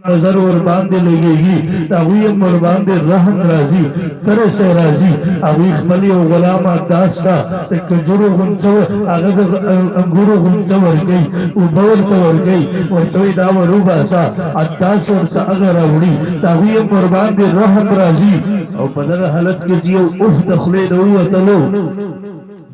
नजर वर बांधे लगेगी तावी वर बांधे रहम राजी करे से राजी अवी खली व गुलाम दास्ता एक जुरो गुंचो अगर अंगुरो गुंचो वर गई उदौर तो वर गई व तोई दाव रूबासा अद्दास वर सा अगर अवड़ी तावी वर बांधे रहम राजी और बदर हालत के जियो उफ दखले दो तलो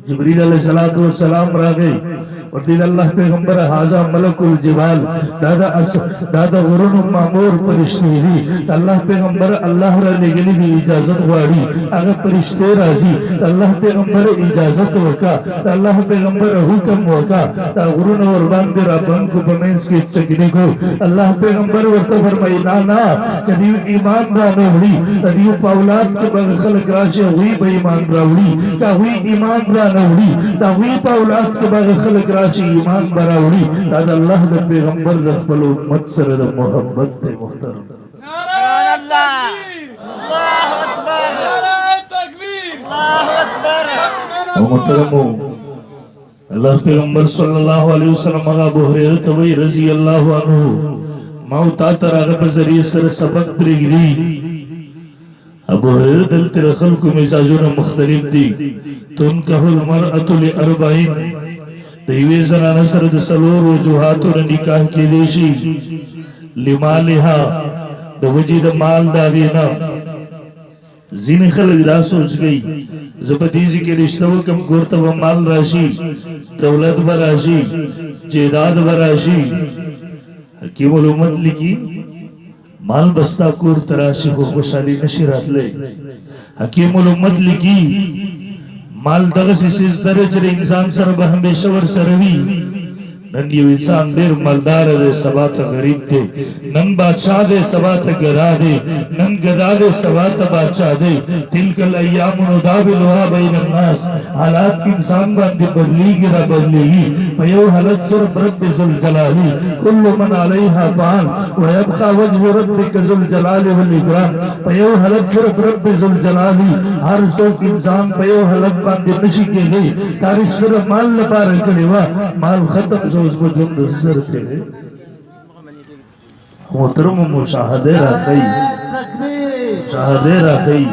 जिब्रील अलैहिस्सलातु वस्सलाम रा गई और दिन अल्लाह पैगंबर हाजा मलकुल जिबाल दादा गुरुन मामूर परिश्ते जी अल्लाह पैगंबर अल्लाह रा लेगली भी इजाजत वाड़ी अगर परिश्ते राजी अल्लाह पैगंबर इजाजत वका अल्लाह पैगंबर हुक्म वका ता गुरुन और बांदे रबन को बमेंस के तकने को अल्लाह पैगंबर वर्त फरमाई ना कदी ईमान रानवड़ी कदी पौलाद के बगल क्राशे हुई बेईमान रावड़ी का हुई ईमान रानवड़ी ता हुई पौलाद के बगल राशि ईमान बरावड़ी दादा अल्लाह के पैगंबर रखबल उम्मत सर मोहब्बत पे मुहतरम नारे अल्लाह अल्लाहु अकबर नारे तकबीर अल्लाहु अकबर मुहतरम अल्लाह पैगंबर सल्लल्लाहु अलैहि वसल्लम अबू हुरैरा तवी रजी अल्लाह अन्हु मौता तराग बजरिए सर सबक प्रिगरी अबू हुरैरा दिल तेरे खल्क मिजाजुन मुख्तलिफ दी तुनकहुल मरअतु लिअरबाइन देवी जनाना सरद सलोर वजुहातुन निकाह के देशी लिमालिहा दवजीद माल दावीना जिन खलक दा सोच गई जबदीजी के रिश्तों कम गुर्तब माल राशि दौलत बराशी जेदाद बराशी हकीम उम्मत लिखी माल बस्ता कुर तराशी को खुशहाली नशिरात ले हकीम उम्मत लिखी माल दगस इस दर्जे इंसान सर हमेशा वर सरवी नन ये इंसान देर मलदार दे सबात गरीब दे नन बादशाह दे सबात गदा दे नन गदा दे सबात बादशाह दे तिलकल अय्याम नुदाबिलुहा बैन अन्नास हालात इंसान बात बदली गिरा बदलेगी पयो हालत सर रब जुल जलाली कुल्लु मन अलैहा फान व यबका वजह रब्बिक जुल जलाली वल इकराम पयो हालत सर रब जुल जलाली हर सो इंसान पयो हालत बात नशी के गई तारीख सर माल न पार करेवा माल खत्म उसको जुम नजर थे मोहतरम मुशाहदे राखी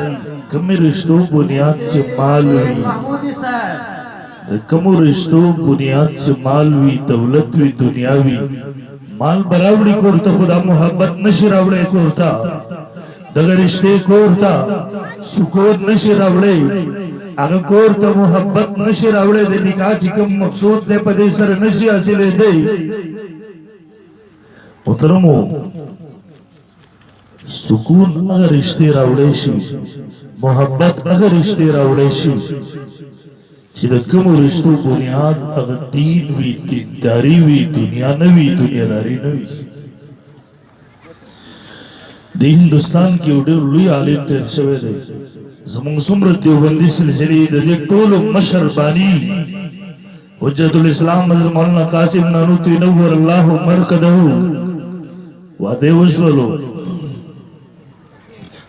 कम रिश्तों बुनियाद से माल हुई कम रिश्तों बुनियाद से माल हुई दौलत हुई दुनियावी माल बरावड़ी कोरता खुदा मोहब्बत नशरावड़े कोरता दगर रिश्ते कोरता सुकून नशरावड़े अगर कोरता मोहब्बत नशरावड़े दे निकाह जिकम मकसूद दे पदे सर नशी हासिले दे मुहतरमो सुकून अगर रिश्ते रावड़ेशी मोहब्बत अगर रिश्ते रावड़ेशी चिदकम रिश्तों बुनियाद अगर दीन वी दीनदारी वी दुनिया नवी दुनियादारी नवी दे हिंदुस्तान की उड़े लुई आलिम तेर शवे दे ज़मंग सुमरत देवबंदी सिलसिले दे टोल मशरबानी हुज्जतुल इस्लाम हज़रत मौलाना कासिम नानूती नव्वर अल्लाह मरकदहु वादे वशवलो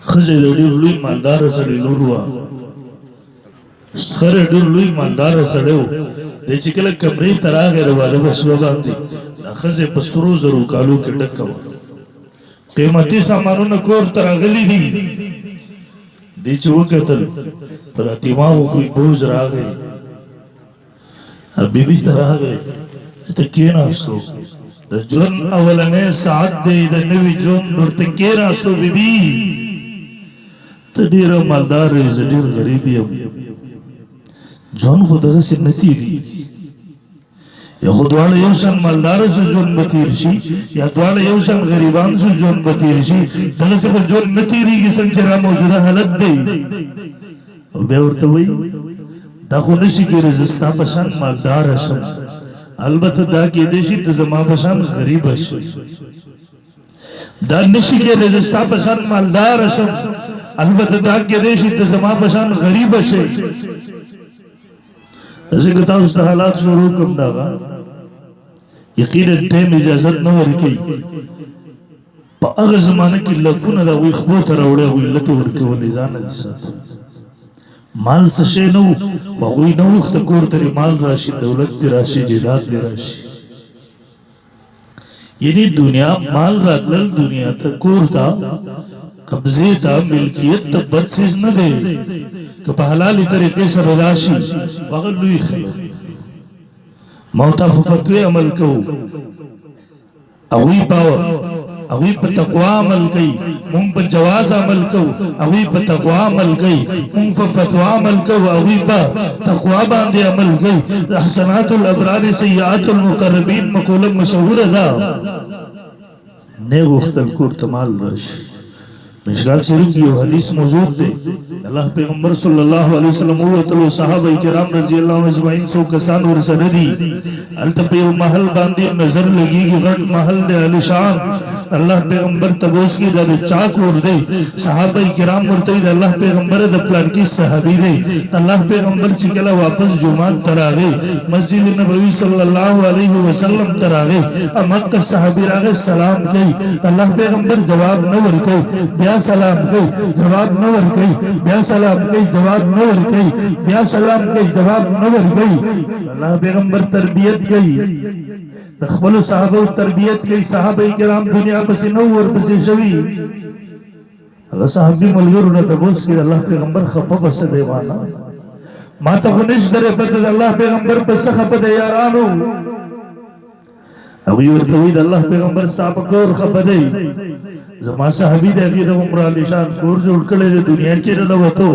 खजे दे लुई मालदार सली लुरवा सरे दे लुई मालदार सलेओ दे चिकले कमरे तरागे रवाले वशवबांदी खजे पसरो जरू कालू के डकवा कीमती सामानों न कोर तरागली दी दीचो कतल पर दिमाग कोई बोझ रह गए अभी भी तरह गए तो क्या ना सो जुर्म अवलने साथ दे नवी जुर्म नूरते क्या ना सो बीबी तडीरा मालदार है जडीर गरीबी अब जॉन खुदा से नती दी या खुदवाले योशन मालदार से जोन बतीरशी या द्वाले योशन गरीबान से जोन बतीरशी दले से जोन नतीरी की संचरा मौजूदा हालत दे और बेवरते वही दाखुनिशी की रजिस्ता पसंद मालदार हसन अलबत्ता दा की देशी तज़मा पसंद गरीब हसन दानिशी के रजिस्ता पसंद मालदार हसन अलबत्ता दा की देशी तज़मा पसंद गरीब हसन ऐसे कहता हूँ हालात शुरू कम दागा यकीन टाइम इजाजत न हो रही पर अगर ज़माने की लकून अदा हुई खबोत रावड़े हुई लतो वर्के वाली जाना जिसा माल सशे नो वही नो तकोर तेरी माल राशि दौलत की राशि जिदात की राशि یعنی دنیا مال راتلل دنیا ته کور تا قبضه تا ملکیت ته بد چیز نه دی که په حلالي طریقې سره راشي هغه لوی خیر موت په فتوی عمل کو اوی پاو اوی په تقوا عمل کوي مونږ په جواز عمل کو اوی په تقوا عمل کوي مونږ په فتوا عمل کو اوی په تقوا باندې عمل کوي احسانات الابرار سیئات المقربین مقوله مشهور ده نه وختل کور تمال رش مشکل شریف کی حدیث موجود ہے اللہ پیغمبر صلی اللہ علیہ وسلم و صحابہ کرام رضی اللہ عنہ اجمعین سو کسان ور سره دي التپیو محل باندې نظر لګیږي غټ محل دی علی شان الله پیغمبر تبوس کی د چاک ور دی صحابہ کرام ورته الله پیغمبر د پلان کی صحابی دی الله پیغمبر چې کله واپس جمعه تراغه مسجد نبوی صلی الله علیه وسلم تراغه مکه صحابی راغه سلام کوي الله پیغمبر جواب نه ورکوي بیا سلام کوي جواب نه ورکوي بیا سلام کوي جواب نه ورکوي بیا سلام کوي جواب نه ورکوي الله پیغمبر تربیت کوي خپل صحابه تربیت کوي صحابه کرام دنیا پس نو ور پس شوی الله صحابي ملګرو نه تبوس کې الله پیغمبر خپه بس دیوانه ما ته غنښ درې په الله پیغمبر په څخه په یارانو او یو ورته وی د الله پیغمبر صاحب کور خپه دی زما صحابي د غیر عمر علی شان کور جوړ کړل د دنیا کې نه وته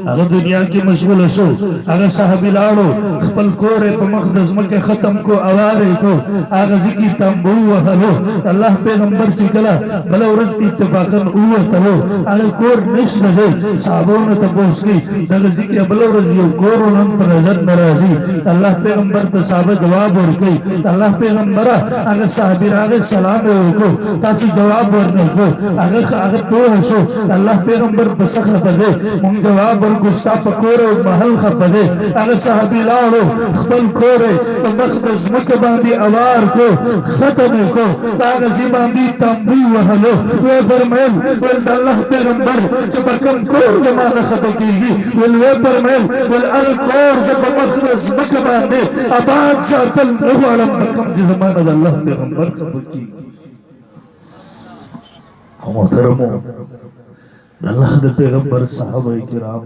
هغه دنیا کې مشغول شو هغه صحابي لاړو خپل کور په مقدس مکه ختم کو اواره کو هغه ذکی تنبو وهلو الله پیغمبر چې کله بل ورځ اتفاقا وته هغه کور نشته صحابونو ته پوښتنه دغه ذکی بل ورځ یو کور نن پر نظر ناراضي الله پیغمبر ته صاحب جواب ورکړي الله پیغمبر هغه صحابي راغی سلام وکړو تاسو جواب ورنکړو اگر تو شو الله پیغمبر په څخه پدې مونږ جواب ورکړو صاحب کور او محل خپدې هغه صحابي لاړو خپل کور په مقدس مکه باندې اوار کو ختم کو هغه ځی باندې تنبو وهلو و فرمایل ول الله پیغمبر چې په کوم کور زمانه خپکیږي ول و فرمایل ول ال کور چې په مقدس مکه باندې آباد ساتل نو علم کوم زمانه الله پیغمبر خپکیږي محترمو الله د پیغمبر صحابه کرام